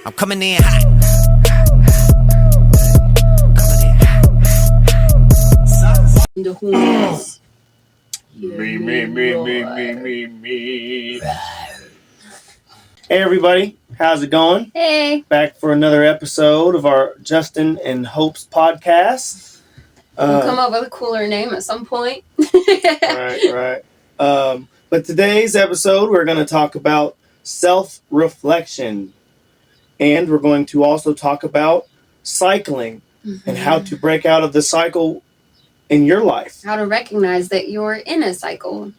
I'm coming in hot. The horns. Me. Hey everybody, how's it going? Hey. Back for another episode of our Justin and Hope's podcast. We'll come up with a cooler name at some point. Right. But today's episode, we're going to talk about self-reflection. And we're going to also talk about cycling and how to break out of the cycle in your life. How to recognize that you're in a cycle.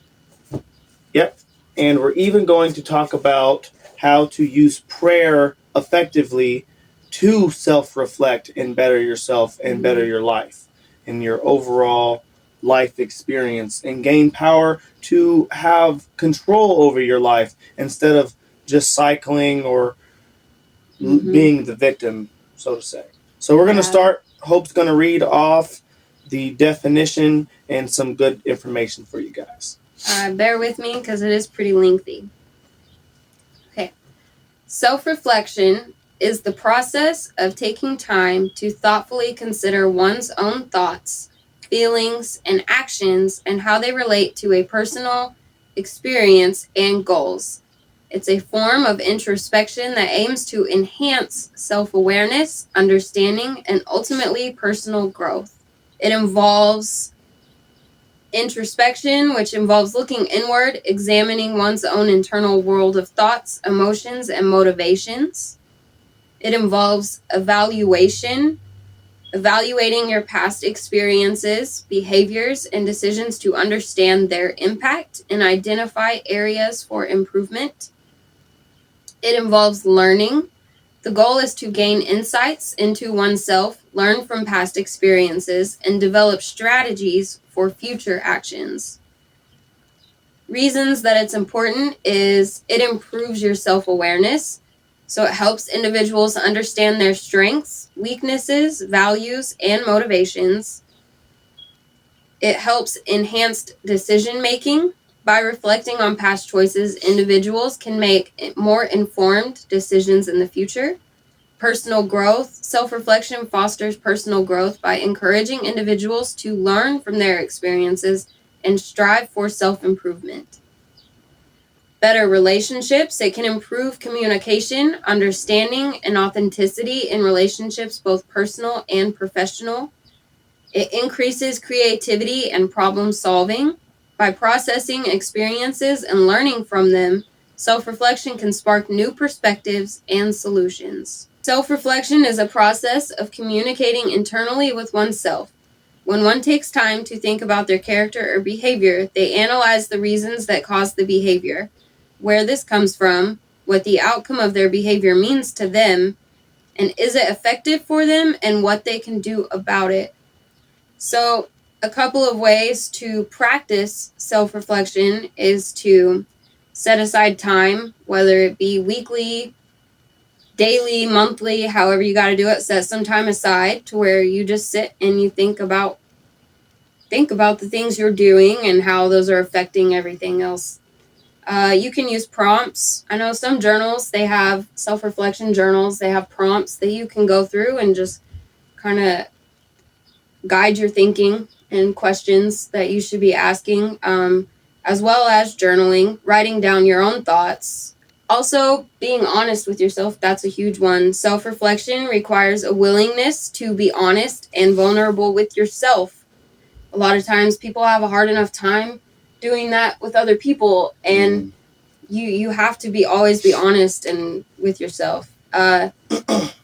Yep. And we're even going to talk about how to use prayer effectively to self-reflect and better yourself and better your life and your overall life experience and gain power to have control over your life instead of just cycling or being the victim, so to say. So we're going to start. Hope's going to read off the definition and some good information for you guys. Bear with me because it is pretty lengthy. Okay. Self-reflection is the process of taking time to thoughtfully consider one's own thoughts, feelings, and actions and how they relate to a personal experience and goals. It's a form of introspection that aims to enhance self-awareness, understanding, and ultimately personal growth. It involves introspection, which involves looking inward, examining one's own internal world of thoughts, emotions, and motivations. It involves evaluating your past experiences, behaviors, and decisions to understand their impact and identify areas for improvement. It involves learning. The goal is to gain insights into oneself, learn from past experiences, and develop strategies for future actions. Reasons that it's important is it improves your self-awareness, so it helps individuals understand their strengths, weaknesses, values, and motivations. It helps enhanced decision-making. By reflecting on past choices, individuals can make more informed decisions in the future. Personal growth. Self-reflection fosters personal growth by encouraging individuals to learn from their experiences and strive for self-improvement. Better relationships. It can improve communication, understanding, and authenticity in relationships, both personal and professional. It increases creativity and problem solving. By processing experiences and learning from them, self-reflection can spark new perspectives and solutions. Self-reflection is a process of communicating internally with oneself. When one takes time to think about their character or behavior, they analyze the reasons that cause the behavior, where this comes from, what the outcome of their behavior means to them, and is it effective for them, and what they can do about it. So, a couple of ways to practice self-reflection is to set aside time, whether it be weekly, daily, monthly, however you got to do it. Set some time aside to where you just sit and you think about the things you're doing and how those are affecting everything else. You can use prompts. I know some journals, they have self-reflection journals. They have prompts that you can go through and just kind of guide your thinking and questions that you should be asking, as well as journaling, writing down your own thoughts. Also, being honest with yourself, that's a huge one. Self-reflection requires a willingness to be honest and vulnerable with yourself. A lot of times people have a hard enough time doing that with other people, and you have to always be honest and with yourself.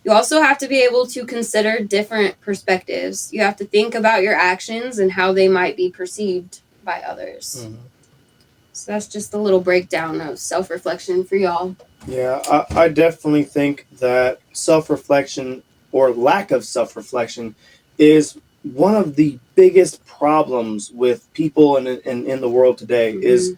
You also have to be able to consider different perspectives. You have to think about your actions and how they might be perceived by others. So that's just a little breakdown of self-reflection for y'all. Yeah, I definitely think that self-reflection or lack of self-reflection is one of the biggest problems with people in the world today. Is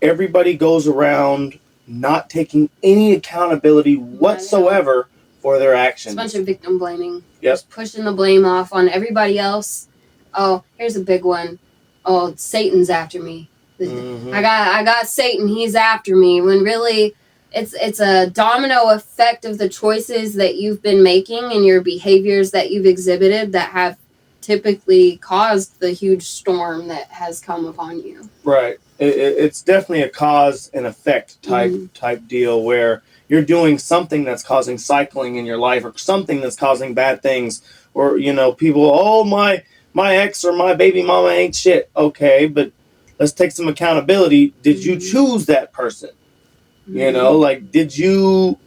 everybody goes around not taking any accountability whatsoever for their actions. It's a bunch of victim blaming. Yep. Just pushing the blame off on everybody else. Oh, here's a big one. Oh, Satan's after me. I got Satan. He's after me. When really, it's a domino effect of the choices that you've been making and your behaviors that you've exhibited that have typically caused the huge storm that has come upon you. Right. It's definitely a cause and effect type deal where you're doing something that's causing cycling in your life, or something that's causing bad things, or people, oh, my ex or my baby mama ain't shit. Okay, but let's take some accountability. Did you choose that person? Like, did you?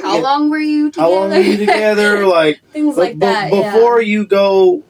How long were you together? How long were you together? Like things like that. Before you go,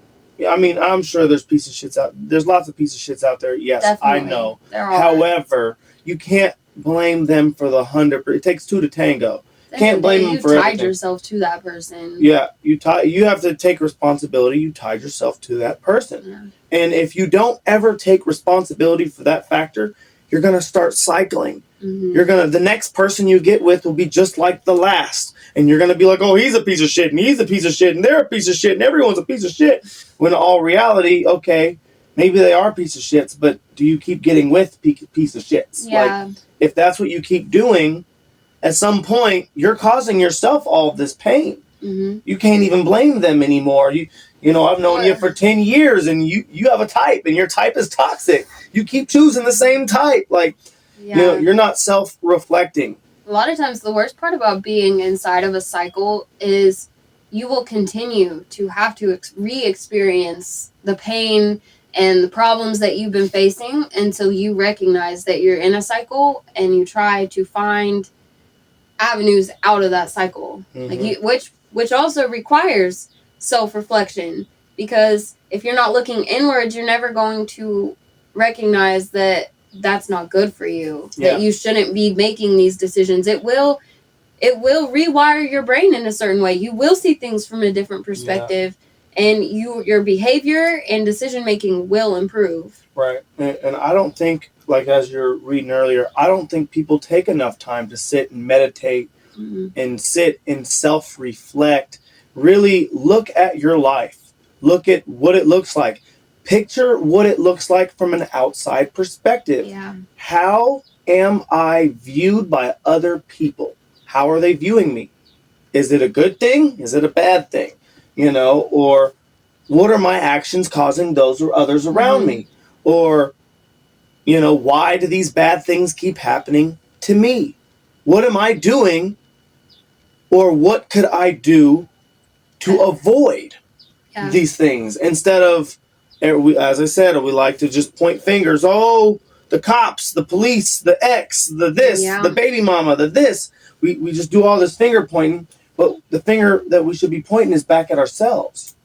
I mean, I'm sure there's piece of shits out. There's lots of piece of shits out there. Yes, definitely. I know. However, you can't blame them for the 100%. It takes two to tango. Can't blame them for everything. You tied yourself to that person. Yeah, you have to take responsibility. You tied yourself to that person. Yeah. And if you don't ever take responsibility for that factor, you're going to start cycling. Mm-hmm. The next person you get with will be just like the last. And you're going to be like, oh, he's a piece of shit, and he's a piece of shit, and they're a piece of shit, and everyone's a piece of shit. When in all reality, okay, maybe they are piece of shits, but do you keep getting with piece of shits? Yeah. Like, if that's what you keep doing, at some point, you're causing yourself all of this pain. Mm-hmm. You can't even blame them anymore. I've known you for 10 years, and you have a type, and your type is toxic. You keep choosing the same type. Like, you're not self-reflecting. A lot of times, the worst part about being inside of a cycle is you will continue to have to re-experience the pain and the problems that you've been facing until you recognize that you're in a cycle and you try to find avenues out of that cycle. Mm-hmm. Like which also requires self-reflection, because if you're not looking inwards, you're never going to recognize that that's not good for you. Yeah. That you shouldn't be making these decisions. It will rewire your brain in a certain way. You will see things from a different perspective, and your behavior and decision making will improve. Right. And I don't think, like as you're reading earlier, I don't think people take enough time to sit and meditate and sit and self-reflect. Really look at your life. Look at what it looks like. Picture what it looks like from an outside perspective. Yeah. How am I viewed by other people? How are they viewing me? Is it a good thing? Is it a bad thing? Or what are my actions causing those or others around me? Or, why do these bad things keep happening to me? What am I doing? Or what could I do to avoid these things? Instead of, as I said, we like to just point fingers. Oh, the cops, the police, the ex, the this, the baby mama, the this. We just do all this finger pointing, but the finger that we should be pointing is back at ourselves.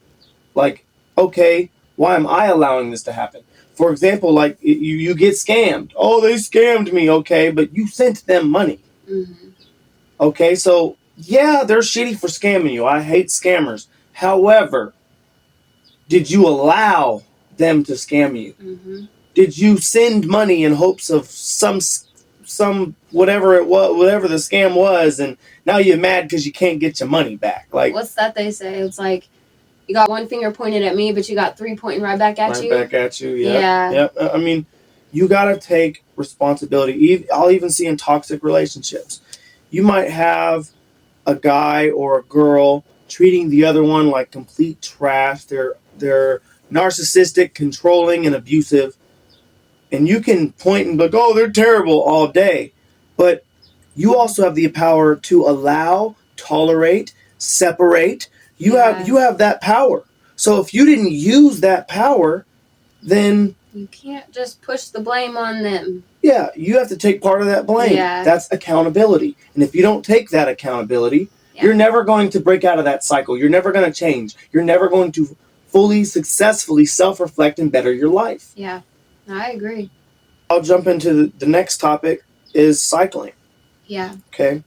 Like, okay, why am I allowing this to happen? For example, like you get scammed. Oh, they scammed me. Okay, but you sent them money. Mm-hmm. Okay, so yeah, they're shitty for scamming you. I hate scammers. However, did you allow them to scam you? Mm-hmm. Did you send money in hopes of some whatever it was, whatever the scam was, and now you're mad because you can't get your money back? Like, what's that they say? It's like, you got one finger pointed at me, but you got three pointing right back at you. Right back at you, yeah. Yep. I mean, you got to take responsibility. I'll even see in toxic relationships. You might have a guy or a girl treating the other one like complete trash. They're narcissistic, controlling, and abusive. And you can point and be like, oh, they're terrible all day. But you also have the power to allow, tolerate, separate. You have that power. So if you didn't use that power, then you can't just push the blame on them. Yeah, you have to take part of that blame. Yeah. That's accountability. And if you don't take that accountability, you're never going to break out of that cycle. You're never going to change. You're never going to fully, successfully self-reflect and better your life. Yeah, I agree. I'll jump into the next topic is cycling. Yeah. Okay.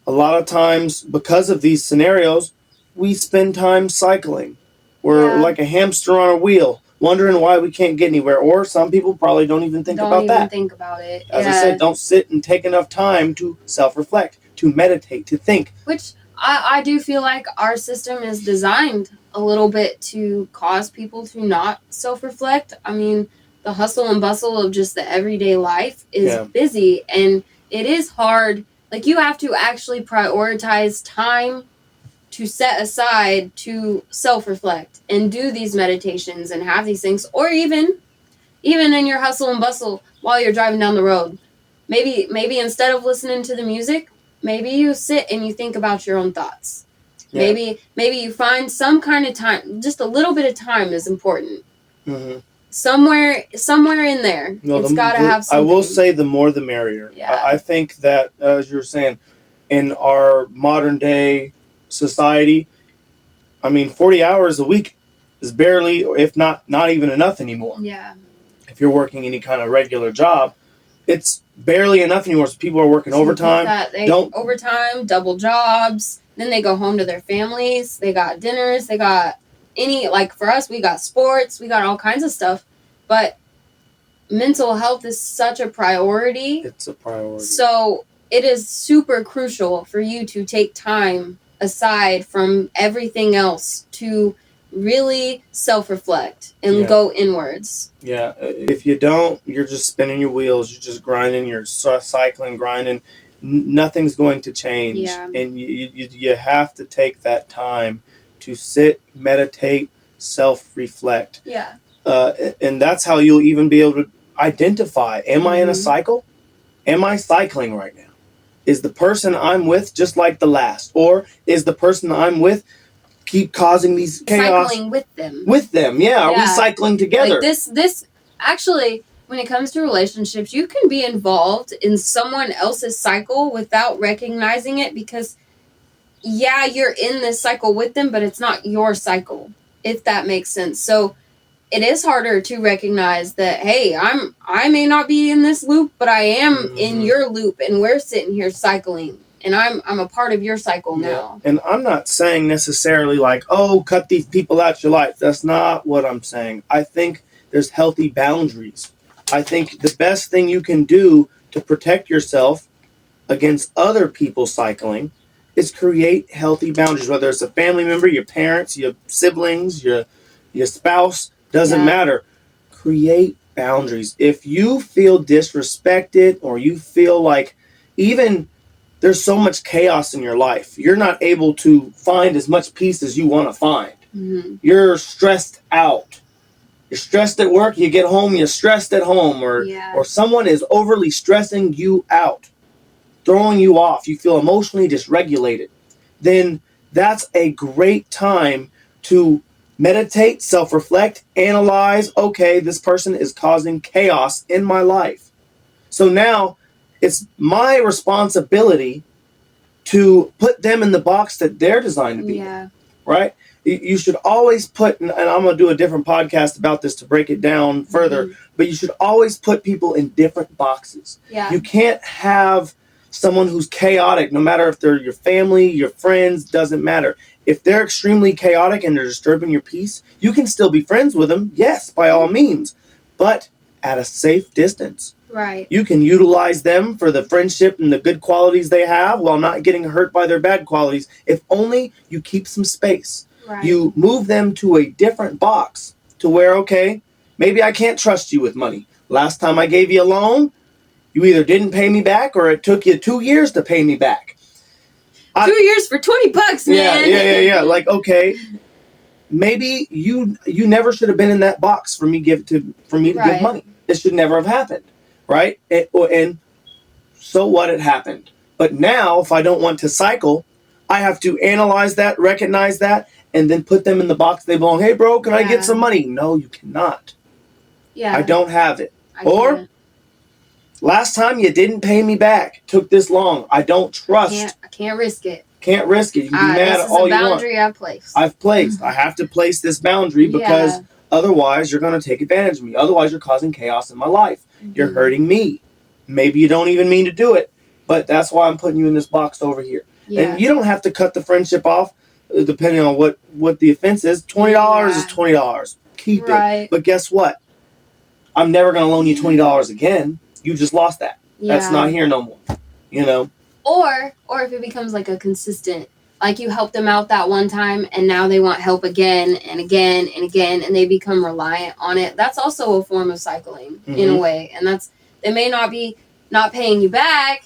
A lot of times, because of these scenarios, we spend time cycling. We're like a hamster on a wheel, wondering why we can't get anywhere. Or some people probably don't even think about that. Don't even think about it. As I said, don't sit and take enough time to self-reflect, to meditate, to think. Which I do feel like our system is designed a little bit to cause people to not self-reflect. I mean, the hustle and bustle of just the everyday life is busy, and it is hard Like, you have to actually prioritize time to set aside to self-reflect and do these meditations and have these things, or even in your hustle and bustle while you're driving down the road. Maybe instead of listening to the music, maybe you sit and you think about your own thoughts. Yeah. Maybe you find some kind of time. Just a little bit of time is important. Mm-hmm. Somewhere in there, it's got to have something. I will say the more the merrier. Yeah. I think that, as you were saying, in our modern day society, 40 hours a week is barely, if not even enough anymore. Yeah. If you're working any kind of regular job, it's barely enough anymore. So people are working overtime. Overtime, double jobs. Then they go home to their families. They got dinners. They got for us, we got sports. We got all kinds of stuff. But mental health is such a priority. It's a priority. So it is super crucial for you to take time aside from everything else to really self-reflect and go inwards. Yeah. If you don't, you're just spinning your wheels. You're just grinding. You're cycling, grinding. Nothing's going to change. Yeah. And you have to take that time to sit, meditate, self-reflect. Yeah. And that's how you'll even be able to identify, am I in a Mm-hmm. cycle? Am I cycling right now? Is the person I'm with just like the last? Or is the person I'm with keep causing these chaos? Cycling with them. With them, yeah. Are we cycling together? Like this actually, when it comes to relationships, you can be involved in someone else's cycle without recognizing it, because you're in this cycle with them, but it's not your cycle, if that makes sense. So it is harder to recognize that, hey, I may not be in this loop, but I am in your loop, and we're sitting here cycling, and I'm a part of your cycle now. And I'm not saying necessarily like, oh, cut these people out your life. That's not what I'm saying. I think there's healthy boundaries. I think the best thing you can do to protect yourself against other people cycling is create healthy boundaries, whether it's a family member, your parents, your siblings, your spouse, doesn't matter. Create boundaries. If you feel disrespected, or you feel like even there's so much chaos in your life, you're not able to find as much peace as you want to find. Mm-hmm. You're stressed out. You're stressed at work, you get home, you're stressed at home, or someone is overly stressing you out, throwing you off, you feel emotionally dysregulated, then that's a great time to meditate, self-reflect, analyze, okay, this person is causing chaos in my life. So now it's my responsibility to put them in the box that they're designed to be in, right? You should always put, and I'm going to do a different podcast about this to break it down further, but you should always put people in different boxes. Yeah. You can't have someone who's chaotic, no matter if they're your family, your friends, doesn't matter. If they're extremely chaotic and they're disturbing your peace, you can still be friends with them, yes, by all means, but at a safe distance. Right. You can utilize them for the friendship and the good qualities they have while not getting hurt by their bad qualities, if only you keep some space. Right. You move them to a different box to where, okay, maybe I can't trust you with money. Last time I gave you a loan, you either didn't pay me back or it took you 2 years to pay me back. 2 years for $20, man. Yeah. Like, okay, maybe you never should have been in that box for me to give money. It should never have happened, right? And so what? It happened. But now, if I don't want to cycle, I have to analyze that, recognize that, and then put them in the box they belong. Hey, bro, can I get some money? No, you cannot. Yeah. I don't have it. I or can't. Last time you didn't pay me back. Took this long. I don't trust. I can't risk it. Can't risk it. You can be mad at all you want. This is a boundary I've placed. I've placed. I have to place this boundary because otherwise you're going to take advantage of me. Otherwise you're causing chaos in my life. Mm-hmm. You're hurting me. Maybe you don't even mean to do it, but that's why I'm putting you in this box over here. Yeah. And you don't have to cut the friendship off depending on what the offense is. $20 is $20. Keep it. But guess what? I'm never going to loan you $20 again. You just lost that. Yeah. That's not here no more. You know? Or if it becomes like a consistent, like you helped them out that one time and now they want help again and again and again and they become reliant on it. That's also a form of cycling in a way. And they may not be not paying you back,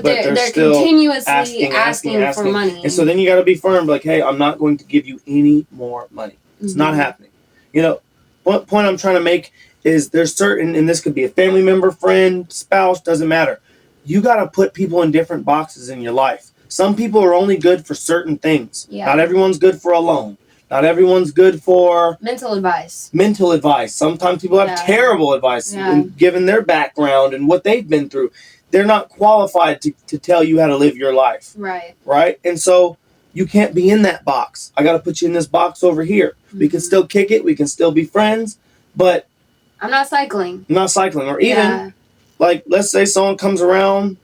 But but they're still continuously asking for money. And so then you got to be firm, like, hey, I'm not going to give you any more money. It's not happening. You know, what point I'm trying to make is there's certain, and this could be a family member, friend, spouse, doesn't matter. You got to put people in different boxes in your life. Some people are only good for certain things. Yeah. Not everyone's good for a loan. Not everyone's good for mental advice. Sometimes people have terrible advice, and given their background and what they've been through. They're not qualified to tell you how to live your life. Right? And so you can't be in that box. I got to put you in this box over here. We can still kick it. We can still be friends. But I'm not cycling. Or even, like, let's say someone comes around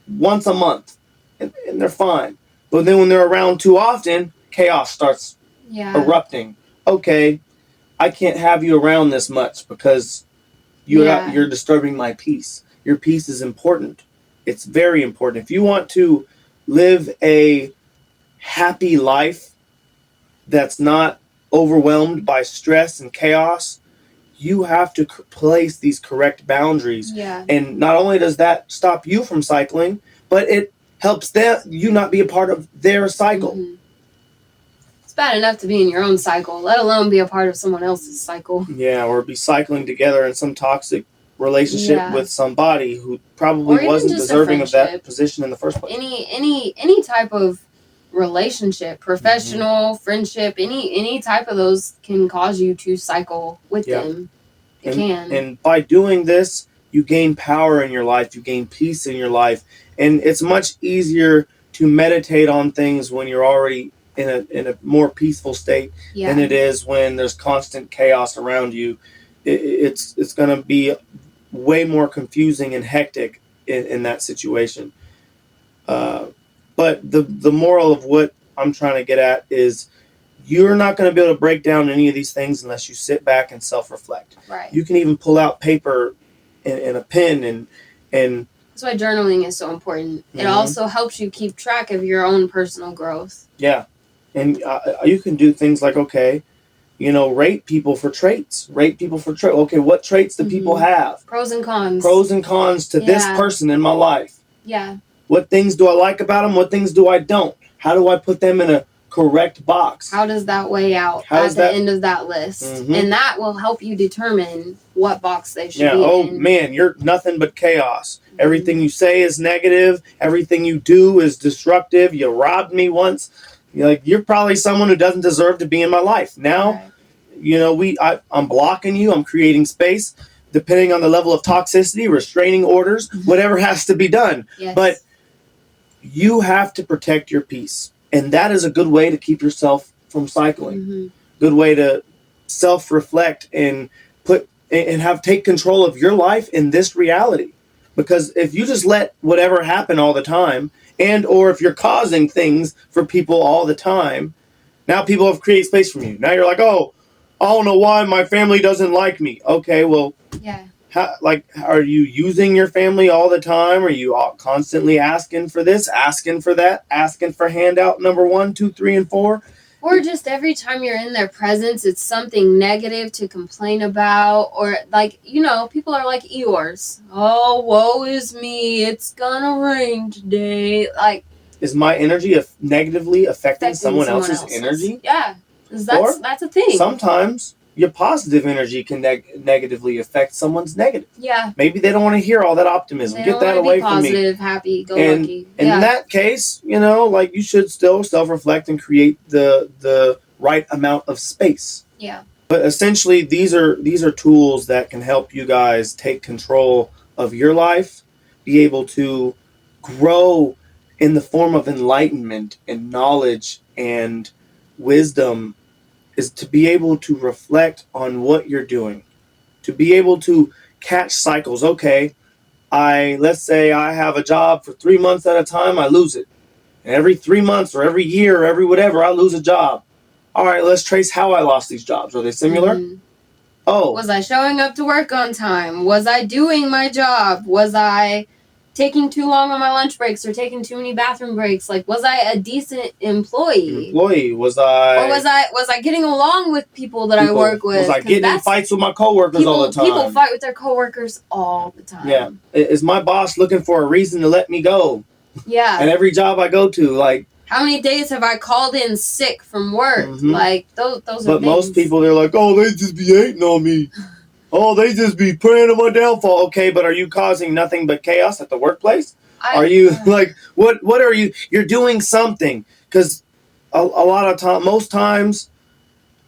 once a month and they're fine. But then when they're around too often, chaos starts erupting. Okay, I can't have you around this much because you're disturbing my peace. Your peace is important. It's very important. If you want to live a happy life that's not overwhelmed by stress and chaos, you have to place these correct boundaries. And not only does that stop you from cycling, but it helps you not be a part of their cycle. It's bad enough to be in your own cycle, let alone be a part of someone else's cycle. Yeah, or be cycling together in some toxic relationship with somebody who probably wasn't deserving of that position in the first place. Any type of relationship, professional, friendship, any type of those can cause you to cycle with them. It can. And by doing this, you gain power in your life, you gain peace in your life, and it's much easier to meditate on things when you're already in a more peaceful state than it is when there's constant chaos around you. It's going to be way more confusing and hectic in that situation. But the moral of what I'm trying to get at is you're not going to be able to break down any of these things unless you sit back and self-reflect. Right. You can even pull out paper and a pen and that's why journaling is so important. It also helps you keep track of your own personal growth. Yeah. And you can do things like, okay, rate people for traits. Okay, what traits do people have? Pros and cons to this person in my life. Yeah. What things do I like about them? What things do I don't? How do I put them in a correct box? How does that weigh out at the end of that list? And that will help you determine what box they should be in. Man, you're nothing but chaos. Everything you say is negative. Everything you do is destructive. You robbed me once. You're probably someone who doesn't deserve to be in my life. Now, I'm blocking you. I'm creating space. Depending on the level of toxicity, restraining orders, whatever has to be done. Yes. But you have to protect your peace. And that is a good way to keep yourself from cycling. Good way to self-reflect and take control of your life in this reality. Because if you just let whatever happen all the time, or if you're causing things for people all the time, now people have created space from you. Now you're like, oh, I don't know why my family doesn't like me. Okay, well, are you using your family all the time? Are you constantly asking for this, asking for that, asking for handout number 1, 2, 3, and 4? Or just every time you're in their presence, it's something negative to complain about. Or people are like Eeyores. Oh, woe is me. It's gonna rain today. Is my energy negatively affecting someone else's energy? Yeah. That's a thing. Sometimes your positive energy can negatively affect someone's negative. Yeah. Maybe they don't want to hear all that optimism. Get that away from me. Positive, happy, go lucky. And in that case, you should still self-reflect and create the right amount of space. Yeah. But essentially, these are tools that can help you guys take control of your life, be able to grow in the form of enlightenment and knowledge and wisdom, is to be able to reflect on what you're doing, to be able to catch cycles. Okay, let's say I have a job for 3 months at a time, I lose it. And every 3 months or every year or every whatever, I lose a job. All right, let's trace how I lost these jobs. Are they similar? Oh. Was I showing up to work on time? Was I doing my job? Was I taking too long on my lunch breaks or taking too many bathroom breaks? Like, was I a decent employee? Was I? Or was I getting along with people that I work with? Was I getting in fights with my coworkers all the time? People fight with their coworkers all the time. Yeah. Is my boss looking for a reason to let me go? Yeah. And every job I go to, like, how many days have I called in sick from work? Mm-hmm. Like, those are But things. most people, they're like, oh, they just be hating on me. Oh, they just be praying on my downfall. Okay, but are you causing nothing but chaos at the workplace? Are you, like, what are you? You're doing something. Because a lot of time, most times,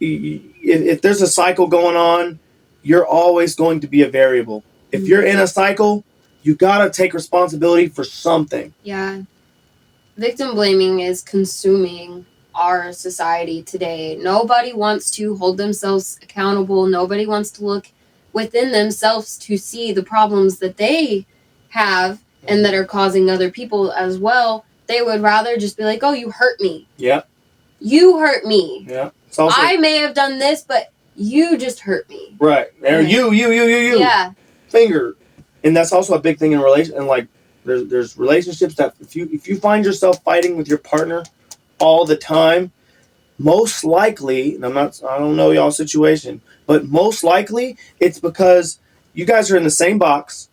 if there's a cycle going on, you're always going to be a variable. If you're in a cycle, you got to take responsibility for something. Yeah. Victim blaming is consuming our society today. Nobody wants to hold themselves accountable. Nobody wants to look within themselves to see the problems that they have and that are causing other people as well. They would rather just be like, oh, you hurt me. Yeah. You hurt me. Yeah. It's also, I may have done this, but you just hurt me. Right. Right. You. Yeah. Finger. And that's also a big thing in relation. And like, there's relationships that if you find yourself fighting with your partner all the time, most likely, and I don't know y'all's situation, but most likely it's because you guys are in the same box,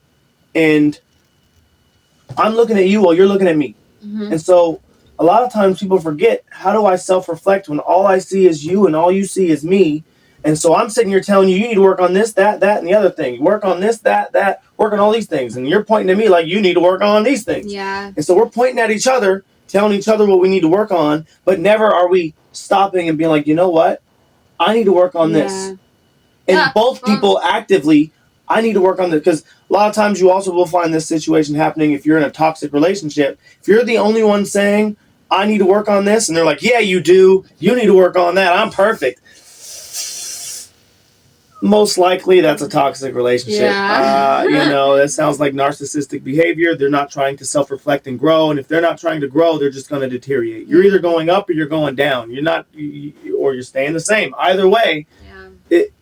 and I'm looking at you while you're looking at me. Mm-hmm. And so a lot of times people forget, how do I self-reflect when all I see is you and all you see is me? And so I'm sitting here telling you, you need to work on this, that, and the other thing. Work on this, that, work on all these things. And you're pointing at me like you need to work on these things. Yeah. And so we're pointing at each other, telling each other what we need to work on, but never are we stopping and being like, you know what? I need to work on this. And both people actively, I need to work on this. Because a lot of times you also will find this situation happening if you're in a toxic relationship. If you're the only one saying, I need to work on this, and they're like, yeah, you do. You need to work on that. I'm perfect. Most likely that's a toxic relationship. Yeah. That sounds like narcissistic behavior. They're not trying to self-reflect and grow. And if they're not trying to grow, they're just going to deteriorate. You're either going up or you're going down. You're not, or you're staying the same. Either way,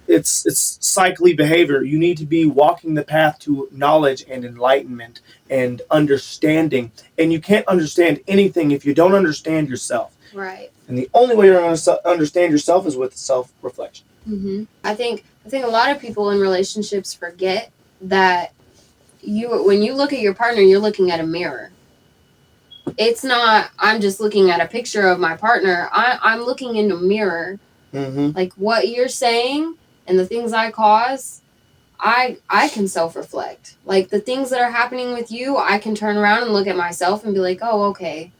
it's cyclically behavior. You need to be walking the path to knowledge and enlightenment and understanding. And you can't understand anything if you don't understand yourself. Right. And the only way you're going to understand yourself is with self-reflection. Mm-hmm. I think a lot of people in relationships forget that when you look at your partner, you're looking at a mirror. It's not, I'm just looking at a picture of my partner. I'm looking in a mirror. Mm-hmm. Like what you're saying and the things I cause, I can self-reflect. Like the things that are happening with you, I can turn around and look at myself and be like, oh, okay,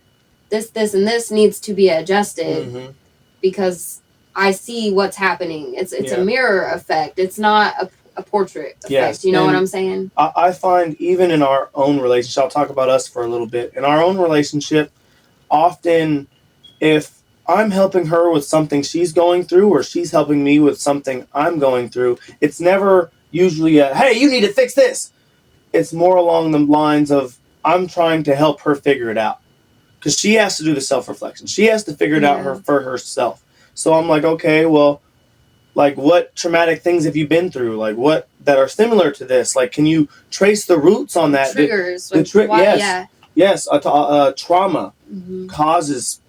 this, and this needs to be adjusted because I see what's happening. It's a mirror effect. It's not a portrait effect. Yes. You know what I'm saying? I find even in our own relationship, I'll talk about us for a little bit. In our own relationship, often if I'm helping her with something she's going through or she's helping me with something I'm going through, it's never usually a, hey, you need to fix this. It's more along the lines of, I'm trying to help her figure it out. Because she has to do the self-reflection. She has to figure it out for herself. So I'm like, okay, well, like what traumatic things have you been through? Like what that are similar to this? Like, can you trace the roots on that? Triggers. Yes. Trauma causes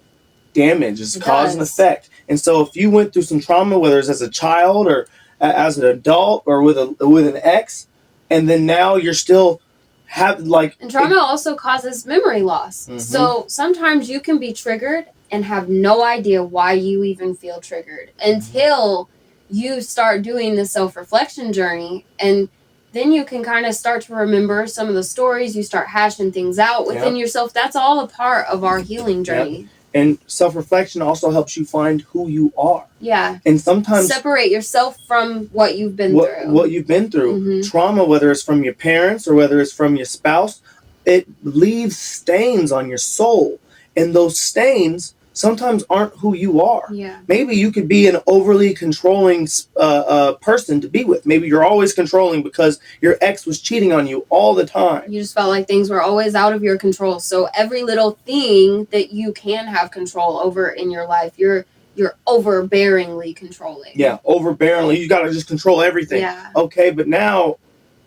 damage. It's cause and effect. And so if you went through some trauma, whether it's as a child or as an adult or with an ex, and then now you're still and trauma also causes memory loss. Mm-hmm. So sometimes you can be triggered and have no idea why you even feel triggered until you start doing the self-reflection journey. And then you can kind of start to remember some of the stories. You start hashing things out within yourself. That's all a part of our healing journey. Yep. And self-reflection also helps you find who you are. Yeah. And sometimes separate yourself from what you've been through. What you've been through. Mm-hmm. Trauma, whether it's from your parents or whether it's from your spouse, it leaves stains on your soul. And those stains sometimes aren't who you are. Yeah. Maybe you could be an overly controlling person to be with. Maybe you're always controlling because your ex was cheating on you all the time. You just felt like things were always out of your control. So every little thing that you can have control over in your life, you're overbearingly controlling. Yeah, overbearingly. You got to just control everything. Yeah. Okay, but now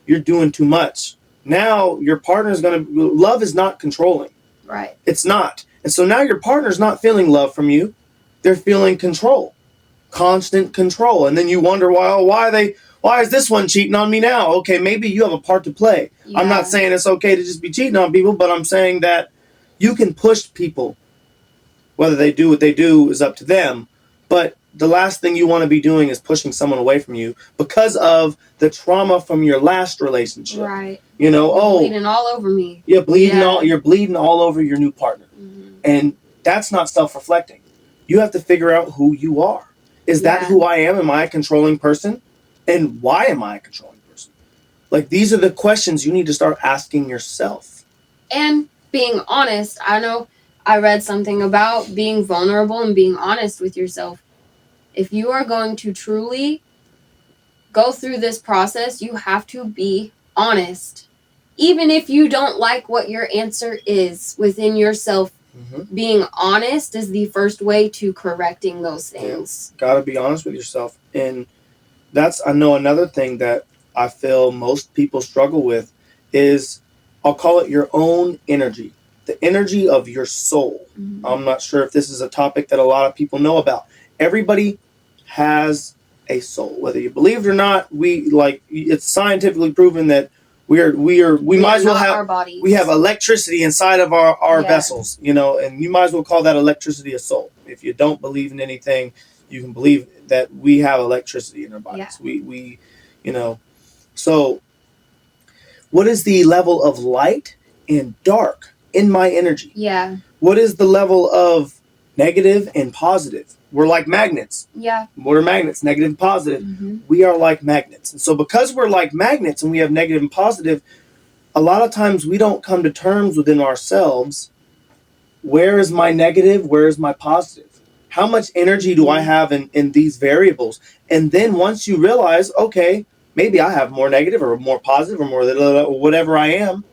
you're doing too much. now your partner's going to, love is not controlling. Right. It's not. And so now your partner's not feeling love from you. They're feeling control, constant control. And then you wonder, well, why is this one cheating on me now? Okay, maybe you have a part to play. Yeah. I'm not saying it's okay to just be cheating on people, but I'm saying that you can push people. Whether they do what they do is up to them. But the last thing you want to be doing is pushing someone away from you because of the trauma from your last relationship. Right. You know, bleeding all over me. You're bleeding all over your new partner. Mm-hmm. And that's not self-reflecting. You have to figure out who you are. Is that who I am? Am I a controlling person? And why am I a controlling person? Like, these are the questions you need to start asking yourself. And being honest. I know I read something about being vulnerable and being honest with yourself. If you are going to truly go through this process, you have to be honest. Even if you don't like what your answer is within yourself, being honest is the first way to correcting those things. Got to be honest with yourself. And that's, I know, another thing that I feel most people struggle with is, I'll call it your own energy, the energy of your soul. Mm-hmm. I'm not sure if this is a topic that a lot of people know about. Everybody has a soul, whether you believe it or not. It's scientifically proven that we might as well have our bodies. We have electricity inside of our vessels, you know, and you might as well call that electricity a soul. If you don't believe in anything, you can believe that we have electricity in our bodies. Yeah. We you know, so what is the level of light and dark in my energy? Yeah. What is the level of negative and positive? We're like magnets. Yeah. We're magnets, negative and positive. Mm-hmm. We are like magnets. And so because we're like magnets and we have negative and positive, a lot of times we don't come to terms within ourselves. Where is my negative? Where is my positive? How much energy do I have in these variables? And then once you realize, okay, maybe I have more negative or more positive or more or whatever I am,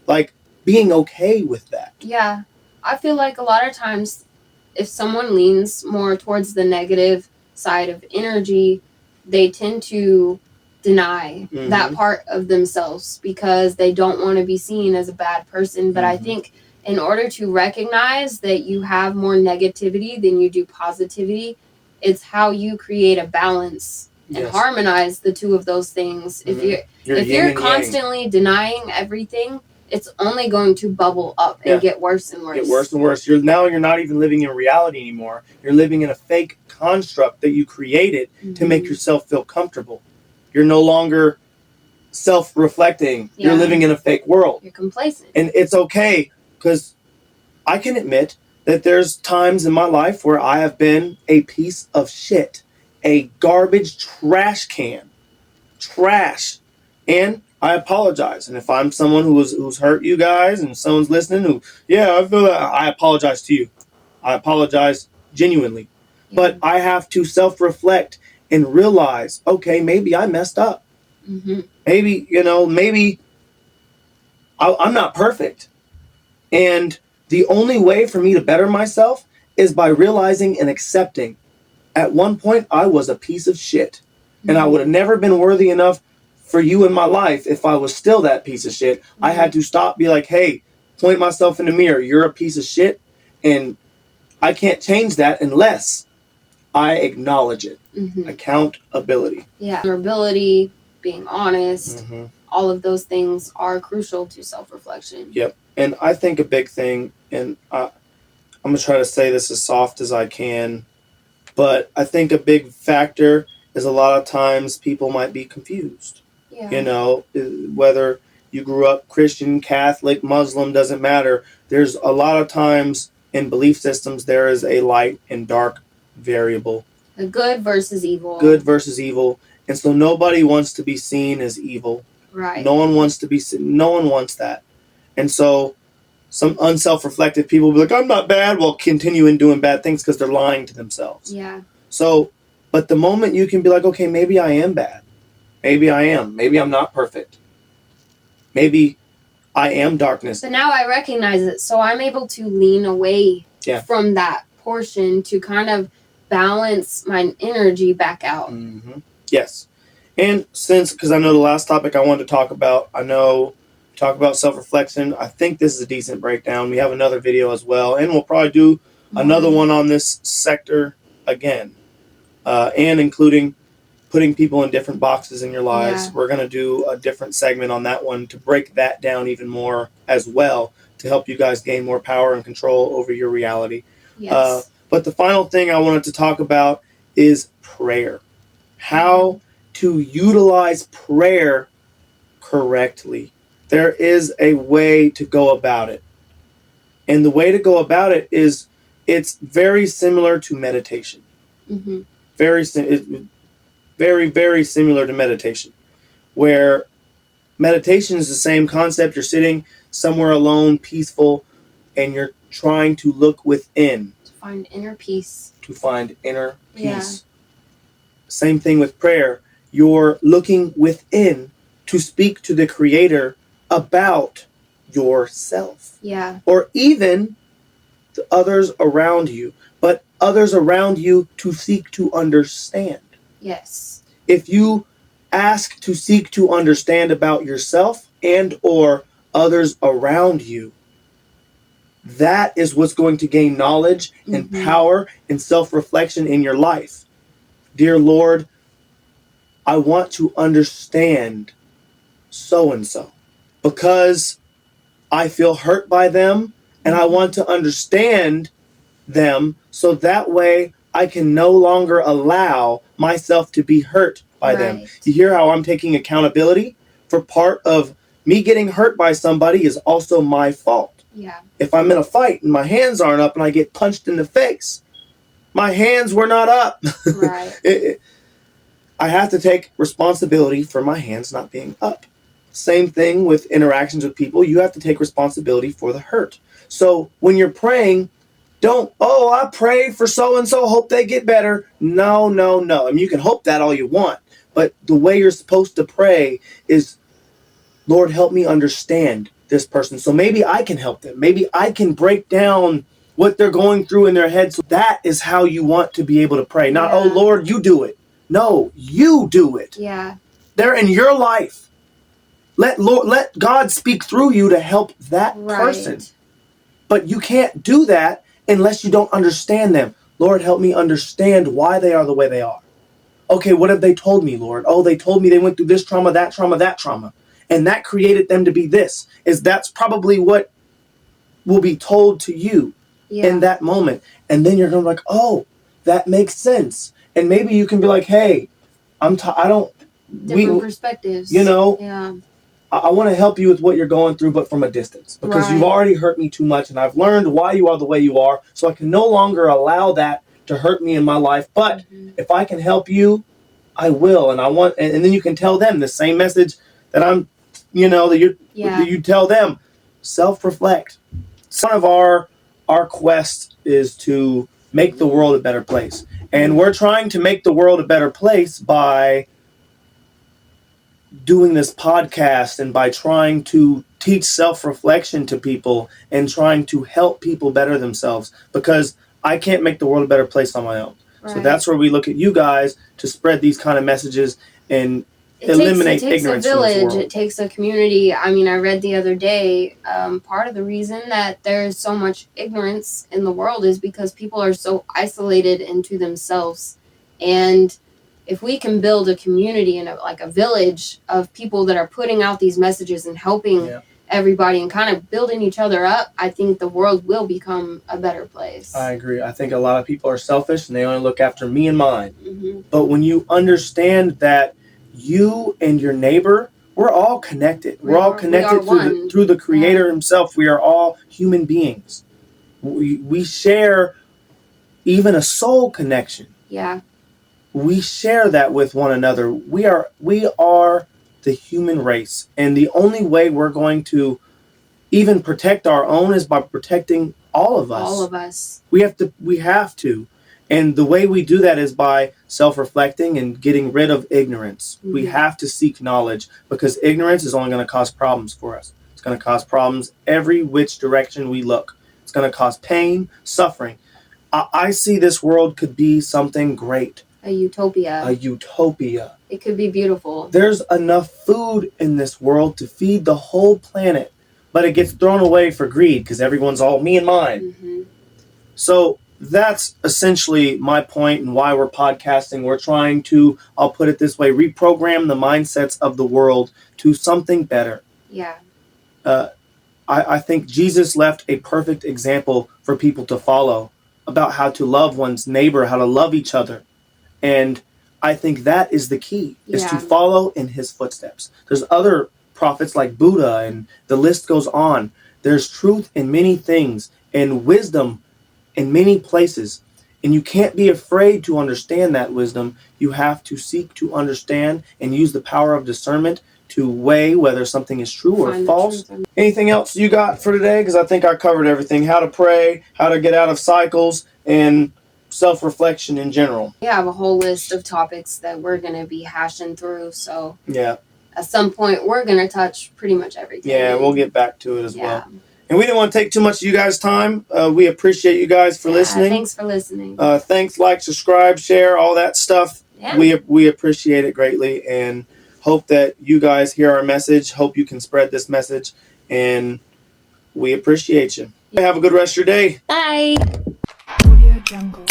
like being okay with that. Yeah. I feel like a lot of times if someone leans more towards the negative side of energy, they tend to deny that part of themselves because they don't want to be seen as a bad person. But I think in order to recognize that you have more negativity than you do positivity, it's how you create a balance and harmonize the two of those things. If you're constantly denying everything, it's only going to bubble up and get worse and worse. Get worse and worse. You're not even living in reality anymore. You're living in a fake construct that you created to make yourself feel comfortable. You're no longer self-reflecting. You're living in a fake world. You're complacent. And it's okay, because I can admit that there's times in my life where I have been a piece of shit, a garbage trash can. Trash. And I apologize. And if I'm someone who's hurt you guys and someone's listening I feel that, I apologize to you. I apologize genuinely. Yeah. But I have to self-reflect and realize, okay, maybe I messed up. Maybe I'm not perfect. And the only way for me to better myself is by realizing and accepting, at one point I was a piece of shit. And I would have never been worthy enough for you in my life if I was still that piece of shit. I had to stop, be like, hey, point myself in the mirror. You're a piece of shit. And I can't change that unless I acknowledge it. Accountability. Yeah. Vulnerability, being honest, all of those things are crucial to self-reflection. Yep. And I think a big thing, and I'm going to try to say this as soft as I can, but I think a big factor is a lot of times people might be confused. Yeah. You know, whether you grew up Christian, Catholic, Muslim, doesn't matter. There's a lot of times in belief systems, there is a light and dark variable. A good versus evil. Good versus evil. And so nobody wants to be seen as evil. Right. No one wants to be seen. No one wants that. And so some unself-reflective people will be like, I'm not bad, while continuing doing bad things because they're lying to themselves. Yeah. So, but the moment you can be like, okay, maybe I am bad. Maybe I am. Maybe I'm not perfect. Maybe I am darkness. But now I recognize it, so I'm able to lean away from that portion to kind of balance my energy back out. Yes. And because I know the last topic I wanted to talk about, I know we talk about self-reflection. I think this is a decent breakdown. We have another video as well, and we'll probably do another one on this sector again, and including putting people in different boxes in your lives. Yeah. We're going to do a different segment on that one to break that down even more as well, to help you guys gain more power and control over your reality. Yes. But the final thing I wanted to talk about is prayer. How to utilize prayer correctly. There is a way to go about it. And the way to go about it is, it's very similar to meditation. Mm-hmm. Very, very similar to meditation, where meditation is the same concept. You're sitting somewhere alone, peaceful, and you're trying to look within. To find inner peace. To find inner peace. Yeah. Same thing with prayer. You're looking within to speak to the Creator about yourself. Yeah. Or even the others around you. But others around you to seek to understand. Yes. If you ask to seek to understand about yourself and or others around you, that is what's going to gain knowledge and power and self-reflection in your life. Dear Lord, I want to understand so-and-so because I feel hurt by them, and I want to understand them so that way I can no longer allow myself to be hurt by them. You hear how I'm taking accountability for part of me getting hurt by somebody is also my fault. Yeah. If I'm in a fight and my hands aren't up and I get punched in the face, my hands were not up. Right. I have to take responsibility for my hands not being up. Same thing with interactions with people. You have to take responsibility for the hurt. So when you're praying, don't, I pray for so-and-so, hope they get better. No. I mean, you can hope that all you want. But the way you're supposed to pray is, Lord, help me understand this person. So maybe I can help them. Maybe I can break down what they're going through in their head. So that is how you want to be able to pray. Not, oh, Lord, you do it. No, you do it. Yeah. They're in your life. Let God speak through you to help that person. But you can't do that unless you don't understand them. Lord, help me understand why they are the way they are. Okay, what have they told me, Lord? Oh, they told me they went through this trauma, that trauma, that trauma. And that created them to be this. That's probably what will be told to you in that moment. And then you're going to be like, oh, that makes sense. And maybe you can be like, hey, different perspectives. You know, yeah. I want to help you with what you're going through, but from a distance. Because you've already hurt me too much, and I've learned why you are the way you are, so I can no longer allow that to hurt me in my life. But if I can help you, I will. And I want, and then you can tell them the same message that I'm, that you tell them. Self-reflect. One of our quest is to make the world a better place. And we're trying to make the world a better place by doing this podcast and by trying to teach self-reflection to people and trying to help people better themselves, because I can't make the world a better place on my own. So that's where we look at you guys to spread these kind of messages and eliminate ignorance from this world. It takes a community. I mean, I read the other day, part of the reason that there's so much ignorance in the world is because people are so isolated into themselves. And if we can build a community and a village of people that are putting out these messages and helping everybody and kind of building each other up, I think the world will become a better place. I agree. I think a lot of people are selfish and they only look after me and mine. Mm-hmm. But when you understand that you and your neighbor, we're all connected. We're all connected through the Creator himself. We are all human beings. We share even a soul connection. Yeah. We share that with one another. We are the human race. And the only way we're going to even protect our own is by protecting all of us. All of us. We have to. And the way we do that is by self-reflecting and getting rid of ignorance. Mm-hmm. We have to seek knowledge, because ignorance is only going to cause problems for us. It's going to cause problems every which direction we look. It's going to cause pain, suffering. I see this world could be something great. A utopia. A utopia. It could be beautiful. There's enough food in this world to feed the whole planet, but it gets thrown away for greed because everyone's all me and mine. Mm-hmm. So that's essentially my point and why we're podcasting. We're trying to, I'll put it this way, reprogram the mindsets of the world to something better. Yeah. I think Jesus left a perfect example for people to follow about how to love one's neighbor, how to love each other. And I think that is the key, is to Yeah. follow in his footsteps. There's other prophets like Buddha, and the list goes on. There's truth in many things and wisdom in many places. And you can't be afraid to understand that wisdom. You have to seek to understand and use the power of discernment to weigh whether something is true or Find the false. truth. Anything else you got for today? Because I think I covered everything. How to pray, how to get out of cycles, and self-reflection in general. We have a whole list of topics that we're going to be hashing through. So Yeah. at some point, we're going to touch pretty much everything. Yeah, we'll get back to it as Yeah. well. And we didn't want to take too much of you guys' time. We appreciate you guys for listening. Thanks for listening. Thanks, like, subscribe, share, all that stuff. Yeah. We appreciate it greatly and hope that you guys hear our message. Hope you can spread this message. And we appreciate you. Have a good rest of your day. Bye. Audio Jungle.